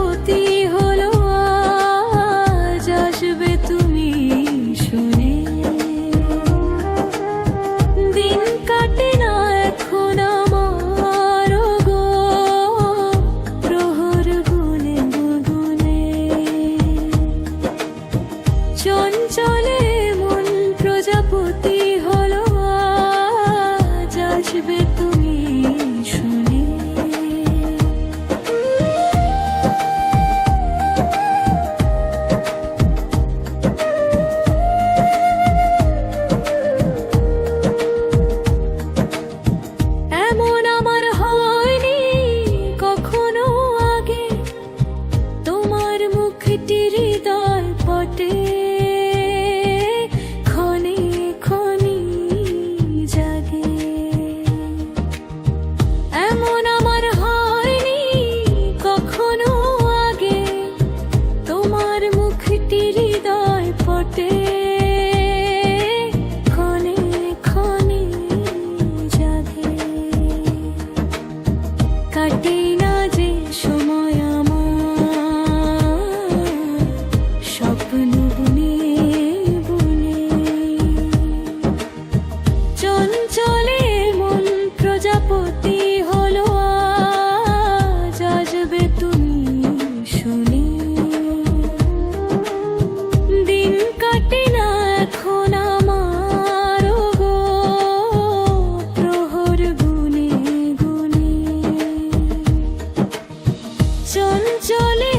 প্রজাপতি হলো আজ, আসবে তুমি শুনে। দিন কাটে না এখন আমার গো, প্রহর গুনে গুনে। চঞ্চলে মন প্রজাপতি হলো আজ, আসবে তুমি শুনে। এমন আমার হয়নি কখনো আগে, তোমার মুখটি হৃদয় পটে ক্ষণে ক্ষণে জাগে। এমন আমার হয়নি কখনো আগে, তোমার মুখটি হৃদয় পটে ক্ষণে ক্ষণে জাগে। কাটে না যে সময় আমার স্বপ্ন বুনে বুনে। চঞ্চলে মন প্রজাপতি হলো আজ, আসবে তুমি শুনে। দিন কাটে না এখন আমার গো, প্রহর গুনে গুনে। চঞ্চলে